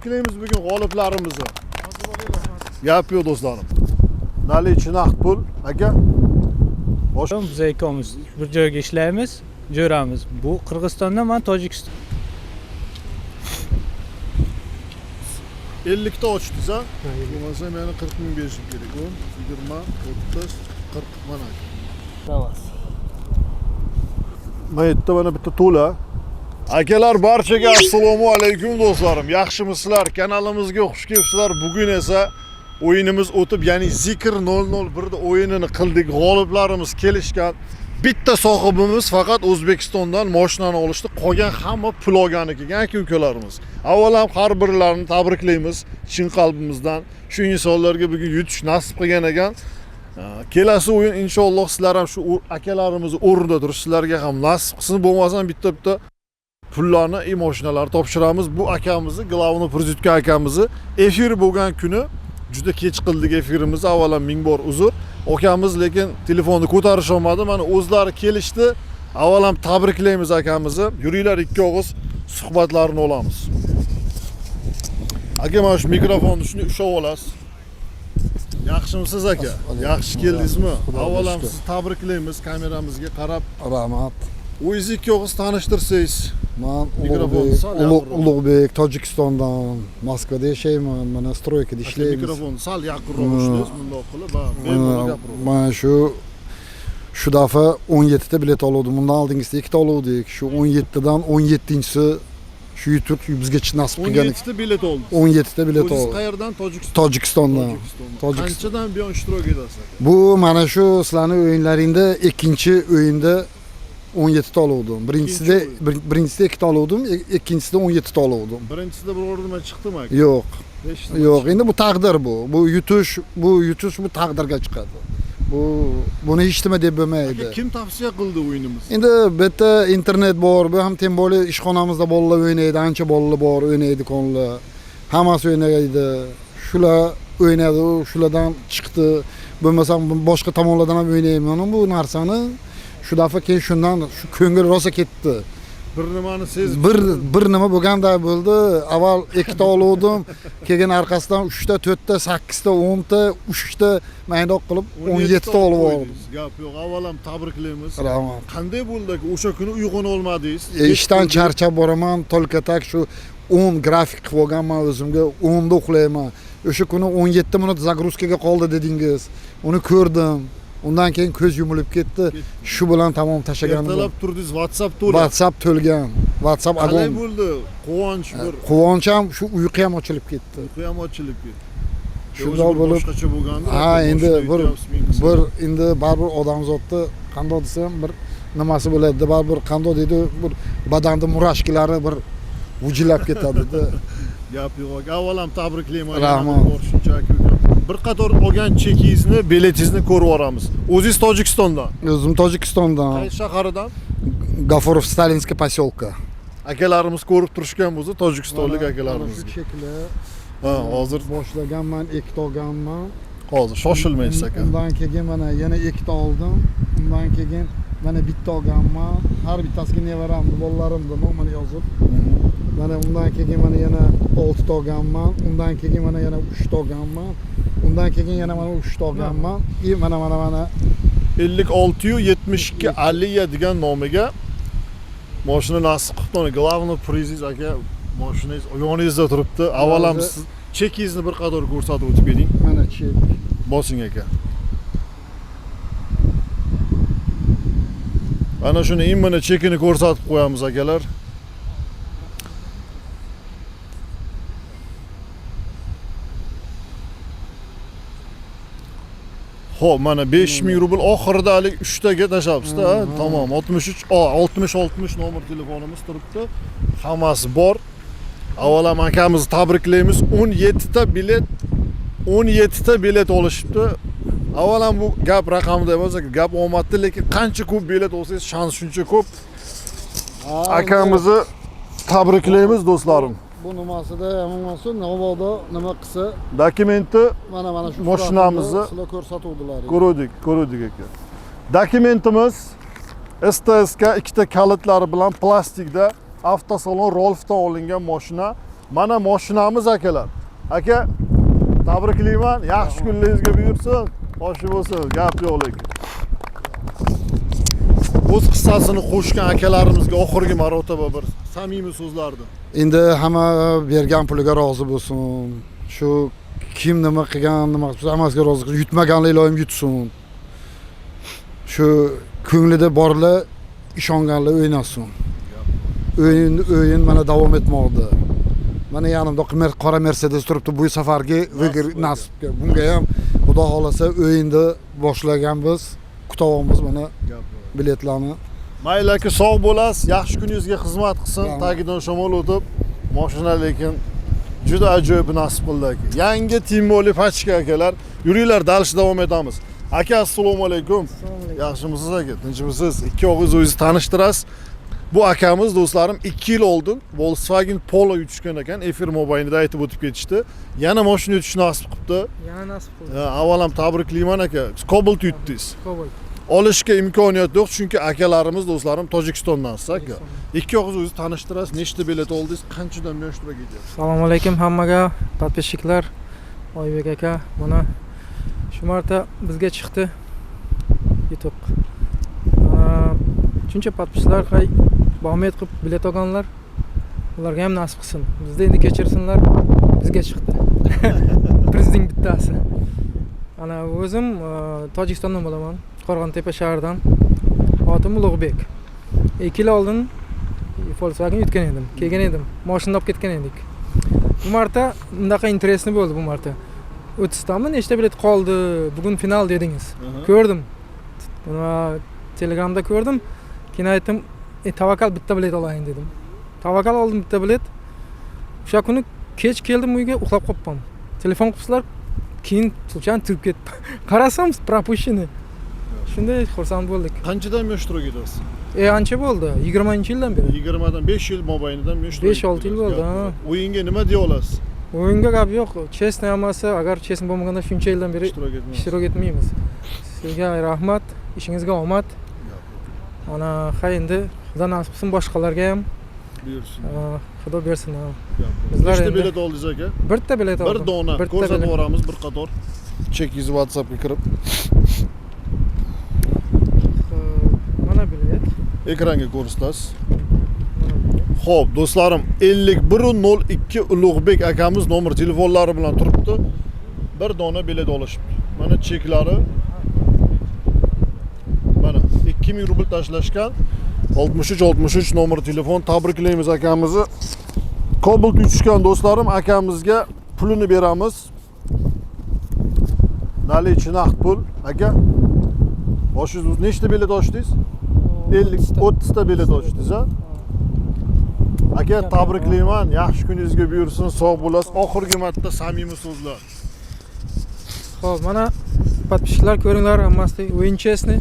tabriklaymiz bugun g'oliblarimizni. Gap yo'q do'stlarim. Nalichi naqd pul aka. Biz ikkovimiz bir joyga ishlaymiz, jo'ramiz. Bu Qirg'izistondan, men Tojikiston. 50 ta ochdingiz ha? Bo'lmasa meni 40 ming berishim kerak. 10, 20, 30, 40 mana. Tamam. Mana yerda mana bitta to'la. Akalar barchaga assalomu alaykum do'stlarim. Yaxshimisizlar? Kanalimizga xush kelibsizlar. Bugun esa o'yinimiz o'tib, ya'ni Zikr 001 da o'yinini qildik. G'oliblarimiz kelishgan. Bitta sohibimiz faqat O'zbekistondan mashinani olishdi. Qolgan hamma pul olgani kelgan aka-ukalarimiz. Avvalam har birlarini tabriklaymiz chin qalbimizdan. Shu insonlarga bugun yutish nasib qilgan ekan. Kelasi o'yin inshaalloh sizlar ham shu akalarimizni o'rnida turib, sizlarga ham nasib qilsin. Bo'lmasa bitta pullarni mashinalar topshiramiz. Bu akamizni, Glavniy Prizitka akamizni efir bo'lgan kuni juda kech qildik efirimizni. Avvalam ming bor uzr. Akamiz lekin telefonni ko'tarish olmadi. Mana o'zlari kelishdi. Avvalam tabriklaymiz akamizni. Yuringlar ikki og'iz suhbatlarini olamiz. Aka, mana shu mikrofonni shuni ushlab olasiz. Yaxshimisiz aka? Yaxshi keldingizmi? Avvalam sizni tabriklaymiz kameramizga qarab. Rahmat. O'zingiz ikki og'iz tanishtirsangiz. Men Ulug'bek Tojikistondan, Moskvada yashayman. Mana stroykada ishlaymiz. Mikrofonni sal yaqinroq ushlaysiz, bundoq qilib, bemalol gapiring. Men shu dafa 17 ta bilet oldim. Bundan oldingizda 2 ta oldik. Shu 17 dan 17-si shu YouTube bizga nasib qilgan. 17 ta bilet oldi. 17 ta bilet oldim. Siz qayerdan? Tojikistondan. Qanchadan buyon ishtirok etasiz? Bu mana shu sizlarning o'yinlaringda ikkinchi o'yinda 17 ta oldim. Birinchisida 2 ta oldim, ikkinchisida 17 ta oldim. Birinchisida bir o'rnima chiqdimi aka? Yo'q. Yo'q, endi bu taqdir bu. Bu yutish bu taqdirga chiqadi. Buni hech nima deb bo'lmaydi. Kim tavsiya qildi o'yinimizni? Endi bu yerda internet bor, bu ham temboli ishxonamizda bolalar o'ynaydi, ancha bolalar bor, o'ynaydi konlar. Hammasi o'ynaydi. Shular o'ynadi, shulardan chiqdi. Bo'lmasa boshqa tomonlardan ham o'ynayman. Bu narsani shu dafa keyin shundan shu ko'ngil rosa ketdi. Bir nimani sezib, bir nima bo'lganday bo'ldi. Avval 2 ta oldim, keyin orqasidan 3 ta, 4 ta, 8 ta, 10 ta, 3 ta maydoq qilib 17 ta olib oldim. Gap yo'q. Avvalam tabriklaymiz. Rahmat. Qanday bo'ldi aka? O'sha kuni uyg'ona olmadingiz? Ishdan charchab boraman, только так shu 10 grafik qilib olganman o'zimga, 10 da uxlayman. O'sha kuni 17 minut zagruzkaga qoldi dedingiz. Uni ko'rdim. Undan keyin ko'z yumilib ketdi. Shu bilan tamom tashlaganim. Ertalab turdingiz, WhatsApp to'lgan. WhatsApp to'lgan. WhatsApp agom. Qanday bo'ldi? Quvonch bir. Quvonch ham shu uyqu ham ochilib ketdi. Uyqu ham ochilib ketdi. Shunday bo'lib boshqacha bo'lganda. Ha, endi bir endi baribir odamzodni qanday desam bir nimasi bo'ladi, baribir qanday deydi, bir badanda murashkilari bir vujillab ketadi-da. Gap yo'q. Avvalam tabriklayman. Rahmat. Shunchaki bir qator olgan chekingizni, biletingizni ko'rib olamiz. O'zingiz Tojikistondan? O'zim Tojikistondan. Qaysi shaharidan? Gafurov Stalinskiy posyolka. Akalarimiz ko'rib turishgan bo'lsa, Tojikistonlik akalarimiz. Shu shekli. Ha, hozir boshlaganman, 2 ta olganman. Hozir shoshilmaysiz aka. Undan keyin mana yana 2 ta oldim. Undan keyin mana bitta olganman. Har bittasiga nevaramni, bolalarimni nomini yozib. Mana undan keyin mana yana 6 ta olganman. Undan keyin mana yana 3 ta olganman. Undan keyin yana mana 3 ta olganman. Mana 5672 Aliya degan nomiga mashina nasib qildi. Glavniy Priziz aka, mashinangiz yoningizda turibdi. Avvalam siz chekingizni bir qator ko'rsatib o'tib keling. Mana chek. Bosing aka. Ana shuni mana chekini ko'rsatib qo'yamiz akalar. Xo'p, mana 5000 rubl oxirida hali 3 taga tashabsiz-da. Tamom, 60 nomer telefonimiz turibdi. Hammasi bor. Avvalam akamizni tabriklaymiz. 17 ta bilet olishibdi. Avvalam bu gap raqamida emas, gap omadda, lekin qancha ko'p bilet olsangiz, shans shuncha ko'p. Akamizni tabriklaymiz do'stlarim. Bu nimasida hammasi navoda nima qilsa, dokumenti mana shu mashinamizni sizlar ko'rsatuvdilar. Ko'rdik aka. Dokumentimiz STSK 2 ta kalitlari bilan plastikda avtosalon Rolfdan olingan mashina. Mana mashinamiz akalar. Aka, tabriklayman. Yaxshi kunlaringizga buyursin. Boshi bo'lsin, gap yo'q lekin. O'z qissasini qo'shgan akalarimizga oxirgi marotaba bir samimiy so'zlardi. Endi hamma bergan puliga rozi bo'lsin. Shu kim nima qilgan, nima qilsa hammasiga rozi qilsin. Yutmaganlar iloyim yutsin. Shu ko'nglida borlar ishonganlar o'ynasin. O'yin mana davom etmoqda. Mana yanimda qora Mercedes turibdi. Bu safargi nasibga. Bunga ham Xudo xolasa o'yinni boshlaganmiz. Kutayapmiz mana biletlarni. Mayli aka, sog' bo'lasiz, yaxshi kuningizga xizmat qilsin. Tagidan shamol o'tib, mashina lekin juda ajoyib nasib qildi aka. Yangi Timoli Pachka akalar, yuringlar, dalish davom etamiz. Aka, assalomu alaykum. Yaxshimisiz aka? Tinchmisiz? Ikki og'iz o'zingizni tanishtirasiz. Bu akamiz do'stlarim 2 yil oldin Volkswagen Polo yutishgan ekan, efir mobaynida aytib o'tib ketishdi. Yana mashina yutish nasib qilibdi. Yana nasib qildi. Avvalam tabriklayman aka. Cobalt yutdingiz. Cobalt. Olishga imkoniyat yo'q, chunki akalarimiz, do'stlarim Tojikistondan aka. Ikki og'iz o'zingizni tanishtirasiz, nechta bilet oldingiz, qanchadan buyon ishtirok etyapsiz? Assalomu alaykum hammaga, podpисчиклар, Oybek aka, mana shu marta bizga chiqdi yutuq. Shuncha podpисчиклар bahmet qilib bilet olganlar, ularga ham nasib qilsin. Bizda endi kechirsinlar, bizga chiqdi. Prezident bittasi. Ana o'zim Tojikistondan bo'laman, Qo'rg'ontepa shahridan. Otim Ulug'bek. 2 yil oldin Volkswagen yutgan edim, kelgan edim, mashina olib ketgan edik. Bu marta bundaqa interesli bo'ldi bu marta. 30 tami nechta bilet qoldi? Bugun final dedingiz. Ko'rdim. Telegramda ko'rdim. Keyin aytdim, tavakkal bitta bilet olayin dedim. Tavakkal oldim bitta bilet. O'sha kuni kech keldim uyga, uxlab qolibman. Telefon qilibsizlar, keyin случайно turib ketdi. Qarasam, пропущенный. Shunday xursand bo'ldik. Qanchadan buyon ishtirok etyapsiz? Ancha bo'ldi, 20-yildan beri. 20dan 5 yil mobaynidan buyon ishtirok 5-6 yil bo'ldi, ha. O'yinga nima deya olasiz? O'yinga gap yo'q. Chestni hammasi, agar chestni bo'lmaganda shuncha yildan beri ishtirok etmaymiz. Sizga rahmat, ishingizga omad. Ana, endi Xudo nasib qilsin boshqalarga ham. Buyursin. Xudo bersin. Bizlar nechta bilet oldingiz aka? Bitta bilet oldim. Bir dona. Ko'rsatib yuboramiz bir qator. Chekingiz WhatsAppga kirib. Mana bilet. Ekranga ko'rsatasiz. Xo'p, do'stlarim, 5102 Ulug'bek akamiz nomer telefonlari bilan turibdi. Bir dona bilet olishibdi. Mana cheklari. Mana 2000 rubl tashlashgan. 63 nomer telefon. Tabriklaymiz akamizni. Cobalt yutishgan do'stlarim, akamizga pulini beramiz. Nalichi naqd pul. Aka, boshingiz nechta bilet ochdingiz? 30 ta bilet ochdingiz, ha? Aka, tabriklayman. Yaxshi kuningizga buyursin, sog' bo'lasiz. Oxirgi marta samimiy so'zlar. Xo'p, mana podpисчиклар ko'ringlar, hammasi o'yin chesni.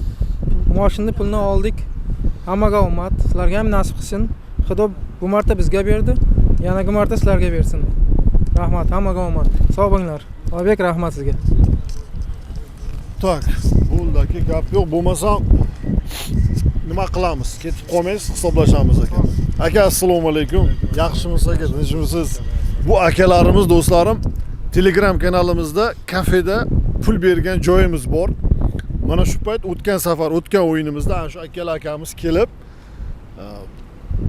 Mashina pulni oldik. Hammaga omad, sizlarga ham nasib qilsin. Xudo bu marta bizga berdi, yanagi marta sizlarga bersin. Rahmat, hammaga omad. Sog' bo'linglar. Oybek, rahmat sizga. Tak, bo'ldiki gap yo'q, bo'lmasa nima qilamiz? Ketib qolmaysiz, hisoblashamiz aka. Aka, assalomu alaykum. Yaxshimisiz aka? Tinchmisiz? Bu akalarimiz, do'stlarim, Telegram kanalimizda kafeda pul bergan joyimiz bor. Mana shu payt o'tgan safar, o'tgan o'yinimizda ana shu akalar akamiz kelib,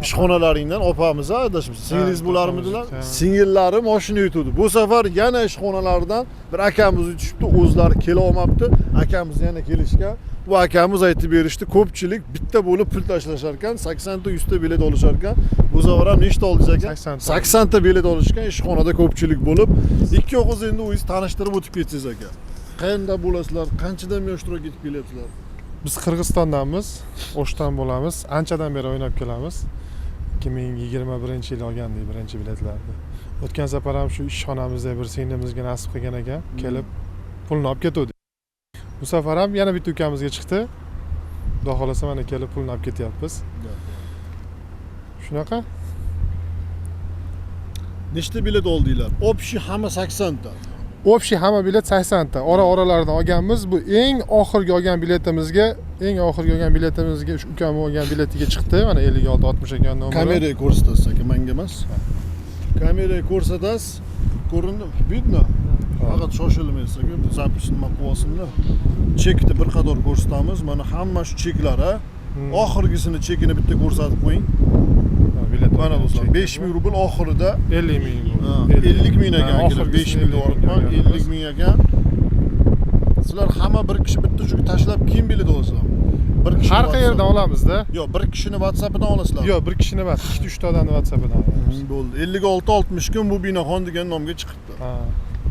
ishxonalaringdan opamiz, adashib, singlingiz bo'larmidilar? Singillari mashina yutdi. Bu safar yana ishxonalardan bir akamiz yutishibdi, o'zlari kela olmabdi. Akamiz yana kelishgan. Bu akamiz aytib berishdi, ko'pchilik bitta bo'lib pul tashlashar ekan, 80 ta 100 ta bilet olishar ekan. Bu safar ham nechta oldingiz ekan? 80 ta bilet olishgan, ishxonada ko'pchilik bo'lib. Ikki og'iz endi o'zingiz tanishtirib o'tib ketsangiz aka. Qayerda bo'lasizlar? Qanchadan buyon ishtirok etib kelyapsizlar? Biz Qirg'izistondanmiz, O'shdan bo'lamiz. Anchadan beri o'ynab kelamiz. 2021-yil olgandik birinchi biletlarni. O'tgan safar ham shu ishxonamizda bir singlimizga nasib qilgan ekan, kelib pulni olib ketdik. Bu safar ham yana bitta ukamizga chiqdi. Xudo xolasa mana kelib pulni olib ketyapmiz. Shunaqa. Nechta bilet oldinglar? Общий hamma 80 ta. Общий hamma bilet 80 ta. Ora-oralaridan olganmiz. Bu eng oxirgi olgan biletimizga, shu ukam olgan biletiga chiqdi. Mana 56 60 ekan nomeri. Kameraga ko'rsatasiz aka, menga emas. Kameraga ko'rsatasiz. Ko'rindi? Видно? Faqat shoshilmaysiz aka, zapisni qilyapsimda. Chekni bir qator ko'rsatamiz. Mana hamma shu cheklar ha. Oxirgisini chekini bitta ko'rsatib qo'ying. Bilet. Mana do'stlar, 5000 rubl oxirida 50 ming. 50 ming ekan, 5 ming o'rtman, 50 ming ekan. Sizlar hamma bir kishi bitta joyga tashlab keyin bilet olasizlar. Bir kishi Har qayerdan olamizda. Yo'q, bir kishini WhatsAppidan olasizlar. Yo'q, bir kishini emas, 2-3 ta odamni WhatsAppidan olamiz. Bo'ldi. 56-60 kun bu binoxon degan nomga chiqibdi. Ha.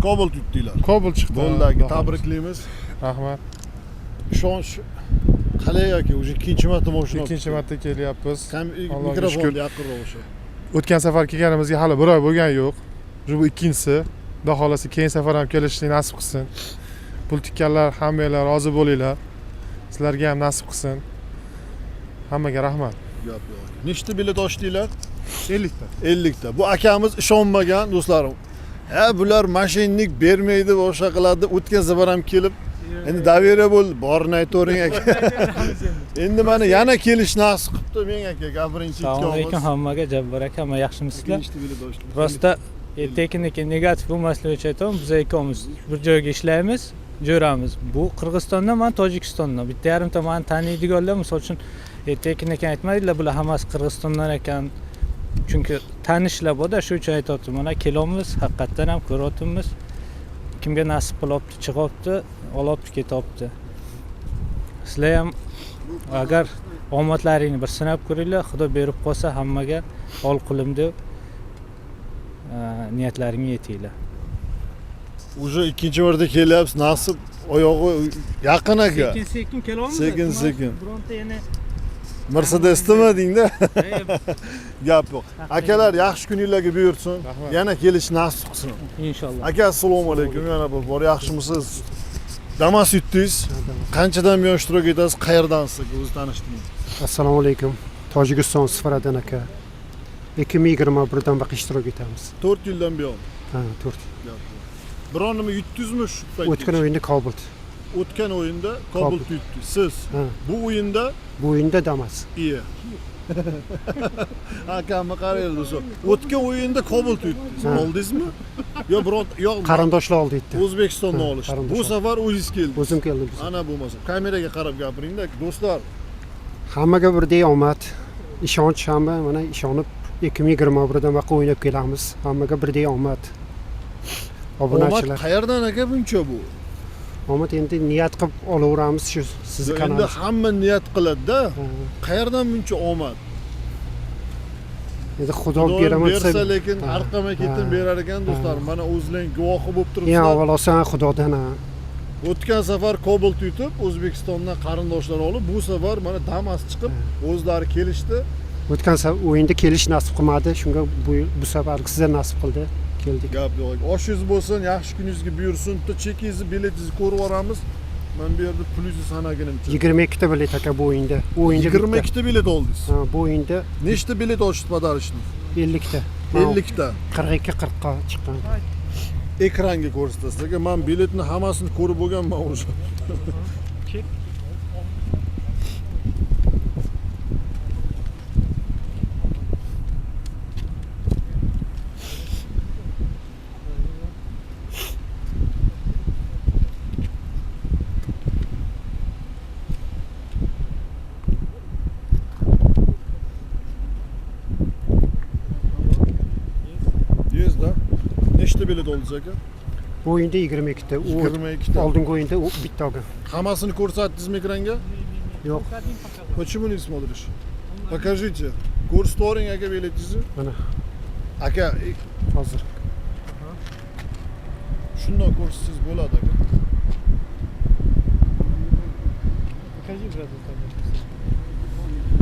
Cobalt yutdinglar. Kobul chiqdi. Bo'ldi aka, tabriklaymiz. Rahmat. Ishonch qalay aka, o'sha ikkinchi marta mashina. Ikkinchi marta kelyapmiz. Allohga Mikrofonni shukr. yaqinroq o'sha. O'tgan safar kelganimizga hali bir oy bo'lgani yo'q. Bu ikkinchisi. Xudo xolasa keyin safar ham kelishni nasib qilsin. Pul tikkanlar hammanglar rozi bo'linglar. Sizlarga ham nasib qilsin. Hammaga rahmat. Gap yo'q. Nechta bilet ochdinglar? 50 ta. 50 ta. Bu akamiz ishonmagan do'stlarim. Ha, bular mashinnik bermaydi, boshqa qiladi. O'tgan safar ham kelib, endi daveriya bo'ldi. Borini aytavering aka. Endi mana yana kelish nasib qilibdi men aka, gapirinchi Assalomu alaykum hammaga, Jabbor aka, hamma yaxshimisizlar? Rosta tekiniki negativ bo'lmasligi uchun aytaman, biz ikkovimiz bir joyga ishlaymiz, jo'ramiz. Bu Qirg'izistondan, men Tojikistondan. Bitta yarimta meni taniydiganlar, misol uchun tekiniki aytmadinglar, bular hammasi Qirg'izistondan ekan. Chunki tanishlar bor-da, shu uchun aytayapti. Mana kelamiz, haqiqatdan ham ko'ryapmiz. Kimga nasib qilibdi, chiqibdi, olibdi, ketyapti. Sizlar ham agar omadlaringni bir sinab ko'ringlar, Xudo berib qolsa hammaga ol qulim deb niyatlaringga yetinglar. Уже ikkinchi marta kelyapsiz, nasib oyog'i yaqin aka. Sekin kelyapmiz. Sekin. Bironta yana Mercedes'dimi Gap yo'q. Akalar, yaxshi kuninglarga buyursin. Rahmat. Yana kelish nasib qilsin. inshaalloh. Aka, assalomu alaykum. Yana bor, yaxshimisiz? Damas yutdingiz. Qanchadan buyon ishtirok etasiz? Qayerdansiz aka? O'zingizni tanishtiring. Assalomu alaykum. Tojikiston Sifaradan aka. 2021dan beri ishtirok etamiz. 4 yildan buyon. Ha, 4. Biron nima yutdingizmi shu paytda? O'tgan o'yinda Cobalt. O'tgan o'yinda Cobalt yutdingiz. Siz Ha. bu o'yinda Bu o'yinda Damas. iyi. Akamni qaraylik do'stlar. O'tgan o'yinda Cobalt yutdingiz. Ha. Oldingizmi? Yo biron yo'q. Qarindoshlar oldi etdi. O'zbekistondan Ha, olishdi. Bu qarindoshlar. safar o'zingiz keldingiz. O'zim keldim. Ana bo'lmasa kameraga qarab gapiringda do'stlar. Hammaga birdek omad, ishonch hamma mana ishonib 2021dan beri o'ynab kelamiz. Hammaga birdek omad. Omad Obunachilar. qayerdan aka buncha bu? Omad endi niyat qilib olaveramiz shu sizni Endi kanalingiz. hamma niyat qiladi-da. Ha. Qayerdan buncha omad? Endi Xudo Xudo beraman bersa, desa. lekin Ha. arqama ketin Ha. berar ekan do'stlar. Mana o'zlaring guvohi bo'lib Eng turibsizlar. avvalo san Xudodan. Ha. O'tgan safar Cobalt yutib, O'zbekistondan qarindoshlar olib, bu safar mana Damas chiqib, o'zlari kelishdi. O'tgan o'yinda kelish nasib qilmadi, shunga bu safar sizga nasib qildi. Keldik. Gap yo'q. Oshingiz bo'lsin, yaxshi kuningizga buyursin. Bitta chekingizni, biletingizni ko'rib olamiz. Men bu yerda plyuzni sanaganimcha. 22 ta bilet aka bu o'yinda. Bu o'yinda 22 ta bilet oldingiz. Ha, bu o'yinda Nechta bilet ochdi padarishni? 50 ta. 50 ta. 42 40 ga chiqqan. Ekranga ko'rsatasiz aka. Men biletni hammasini ko'rib bo'lganman o'sha. Yezda. Nechta bilet oldingiz aka? Bu o'yinda 22 ta. 22 ta. Oldingi o'yinda bitta olgan. Hammasini ko'rsatdingizmi ekranga? Yo'q. Почему не смотришь? Покажите. Ko'rsatvoring aka biletingizni. Mana Aka, hozir. shundoq ko'rsatsangiz bo'ladi aka.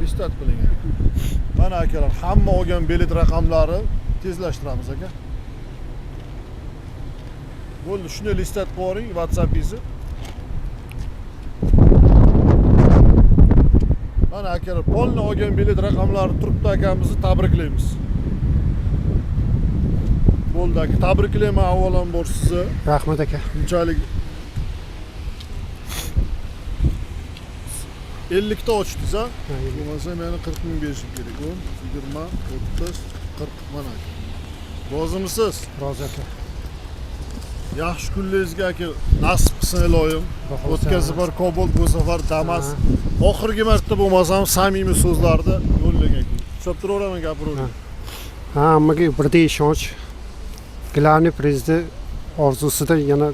Listat qiling aka. Mana akalar, hamma olgan bilet raqamlari tezlashtiramiz aka. Bo'ldi, shuni listat qilib yuboring WhatsAppingizni. Mana akalar, polni olgan bilet raqamlari turibdi, akamizni tabriklaymiz. Bo'ldi aka, tabriklayman avvalambor sizni. Rahmat aka. Bunchalik 50 ta ochdingiz ha? Bo'lmasa meni 40 ming berishim kerak. 10, 20, 30, 40 mana. Rozimisiz? Rozi aka. Yaxshi kunlaringizga aka nasib qilsin iloyim. O'tgan safar Cobalt, bu safar Damas. Oxirgi marta bo'lmasam samimiy so'zlarni yo'llagan. Tushunib turaveraman gapiravering. Ha, hammaga birdek ishonch. Главный prezident orzusida yana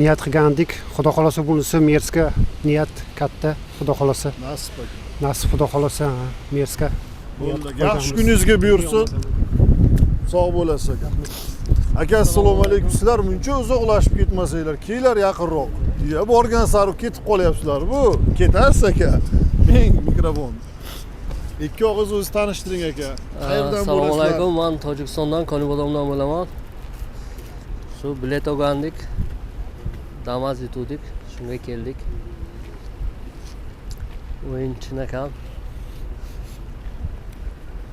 niyat qilgandik. Xudo xolosa bunisi Mersga niyat katta. Xudo xolosa. Nasib aka. Nasib xudo xolosa Mersga. Bo'ldi. Yaxshi kuningizga buyursin. Sog' bo'lasiz aka. Aka assalomu alaykum. Sizlar muncha uzoqlashib ketmasanglar, kelinglar yaqinroq. Deya borgan sari ketib qolyapsizlar. Bu ketasiz aka. Ming mikrofon. Ikki og'iz o'zingizni tanishtiring aka. Qayerdan Assalomu bo'lasizlar? alaykum. Men Tojikistondan, Konibodomdan bo'laman. Shu bilet olgandik. Damas yutdik. Shunga keldik. O'yin chinakam.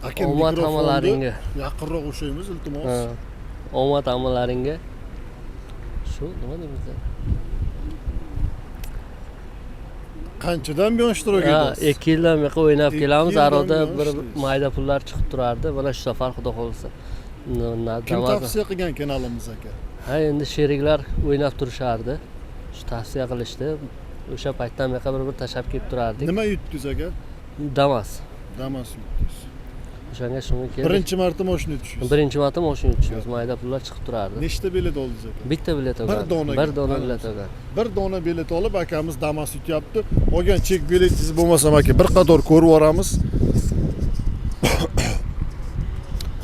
Aka Omad mikrofonni hamalaringga. yaqinroq o'shaymiz iltimos. Omad hamalaringga. Shu nima deymiz? Qanchadan buyon ishtirok etasiz? 2 yildan beri o'ynab 2 kelamiz. yildan Aroda buyon bir ishlaysiz. mayda pullar chiqib turardi. Mana shu safar xudo xolsa. Kim tavsiya qilgan kanalimiz aka? Ha, endi sheriklar o'ynab turishardi. Shu tavsiya qilishdi. O'sha paytdan beri bir tashab kelib turardik. Nima yutdingiz aka? Damas. Damas yutdingiz. O'shanga shunga keldik. Birinchi marta mashina tushdingiz. Birinchi marta mashina uchishimiz, mayda pullar chiqib turardi. Nechta bilet oldingiz aka? Bitta bilet olgan. Bir donaga. Bir dona bilet olgan. Bir dona bilet olib akamiz Damas yutyapti. Olgan chek biletingiz bo'lmasam aka bir qator ko'rib boramiz.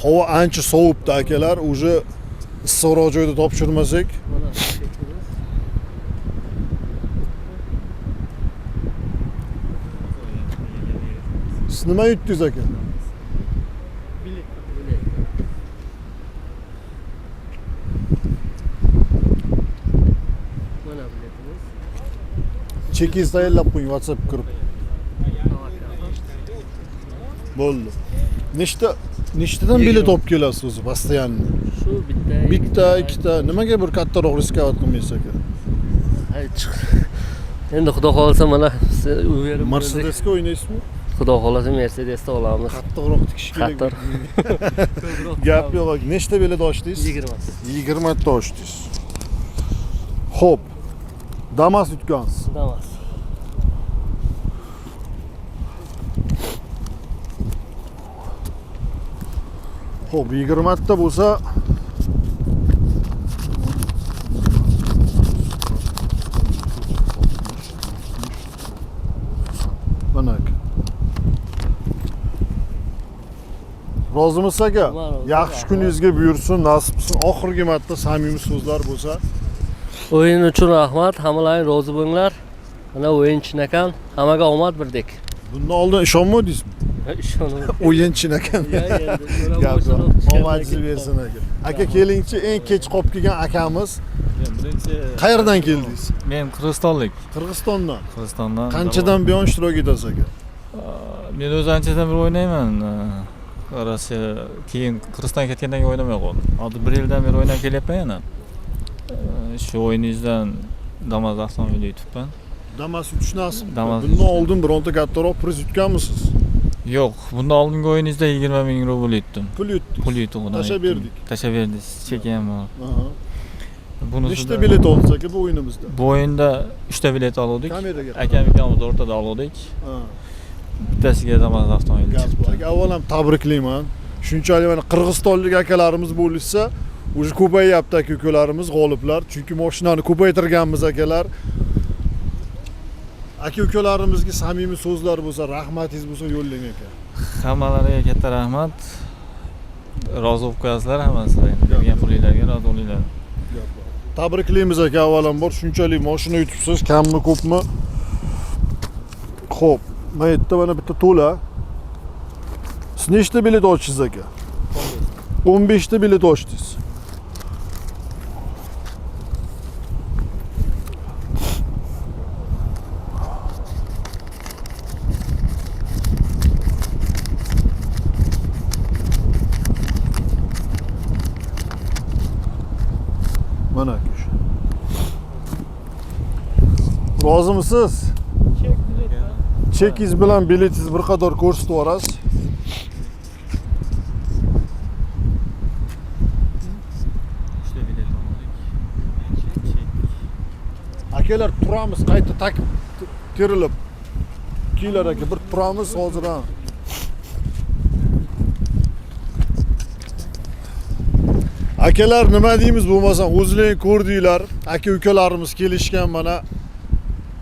Havo ancha sovibdi akalar, уже issiqroq joyda topshirmasak. Siz nima yutdingiz aka? Mana biletimiz. Chekingizni tayyorlab qo'ying WhatsApp kirib. Bo'ldi. Nechtadan bilet olib kelasiz o'zi постоянно? Shu Bitta, ikkita, nimaga bir kattaroq riskovat qilmaysiz aka? Hay chiq. Endi xudo xolasa mana u yerim Mercedesga o'ynaysizmi? Xudo xolasa Mercedesda olamiz. Qattiqroq tikish kerak. Qattiq. Gap yo'q aka. Nechta bilet ochdingiz? 20. 20 ta ochdingiz. Xo'p. Damas yutgansiz. Damas. Xo'p, 20 ta bo'lsa mana aka. Rozimisiz aka? Rozi. Yaxshi kuningizga buyursin, nasib qilsin. Oxirgi marta samimiy so'zlar bo'lsa, O'yin uchun rahmat. Hammalaring rozi bo'linglar. Mana o'yin chinakam, hammaga omad birdek. bundan oldin ishonmadingizmi? Ishonib. O'yin chinakam. Gap yo'q. Omadingiz bersin aka. Aka kelingchi, eng kech qolib kelgan akamiz. Birinchi Qayerdan keldingiz? men Qirg'izistonlik. Qirg'izistondan. Qirg'izistondan. Qanchadan buyon ishtirok etasiz aka? Men o'zi anchadan beri o'ynayman. Rossiya keyin Qirg'izistonga ketgandan keyin o'ynamay qoldim. Hozir 1 yildan beri o'ynab kelyapman yana. Shu o'yiningizdan Damas avtomobil yutibman. Damas yutish nasib. Damas Bundan oldin bironta kattaroq priz yutganmisiz? Yo'q, bundan oldingi o'yiningizda 20 ming rubl yutdim. Pul yutdingiz. Pul yutdim. Tashlab berdik. Tashlab berdik. Cheki ham bor. Aha. Bunisi Nechta bilet oldingiz aka bu o'yinimizda? Bu o'yinda 3 ta bilet oldik. Kameraga. Akam ikkalamiz o'rtada oldik. Ha. Bittasiga Damas avtomobil Gap chiqdi. bor. Avvalam tabriklayman. Shunchalik mana Qirg'izistonlik akalarimiz bo'lsa, уже ko'payyapti aka-ukalarimiz g'oliblar. Chunki mashinani ko'paytirganmiz akalar. Aka-ukalarimizga samimiy so'zlar bo'lsa, rahmatingiz bo'lsa yo'llang aka. Hammalariga katta rahmat. Rozi bo'lib qo'yasizlar hammasini. Bergan pulinglarga rozi bo'linglar. Tabriklaymiz aka avvalambor. Shunchalik mashina yutibsiz, kammi ko'pmi? Xo'p, mana yerda mana bitta to'la. Siz nechta bilet ochdingiz aka? 15 ta bilet ochdingiz. Mana aka shu. Rozimisiz? Chekingiz bilan biletingiz bir qator ko'rsatib yuborasiz. Akalar turamiz, qayta tak terilib. Kiylar aka, bir turamiz hozir ha. Akalar nima deymiz bo'lmasa o'zlaring ko'rdinglar. Aka ukalarimiz kelishgan mana.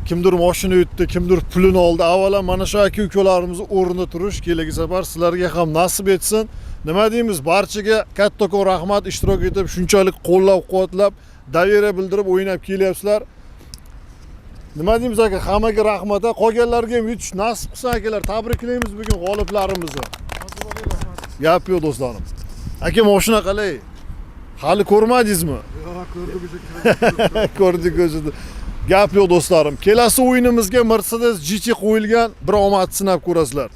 Kimdir mashina o'tdi, kimdir pulini oldi. Avvalo mana shu aka ukalarimizni o'rnida turish kelagi safar sizlarga ham nasib etsin. Nima deymiz? Barchaga kattakon rahmat ishtirok etib, shunchalik qo'llab-quvvatlab, davriya bildirib o'ynab kelyapsizlar. Nima deymiz aka? Hammaga rahmat. Qolganlarga ham yutish nasib qilsin akalar. Tabriklaymiz bugun g'oliblarimizni. Gap yo'q do'stlarim. Aka mashina qalay? Hali ko'rmadingizmi? Yo'q, ko'rdik. Ko'rdik o'zida. Gap yo'q do'stlarim. Kelasi o'yinimizga Mercedes GT qo'yilgan, bir omad sinab ko'rasizlar.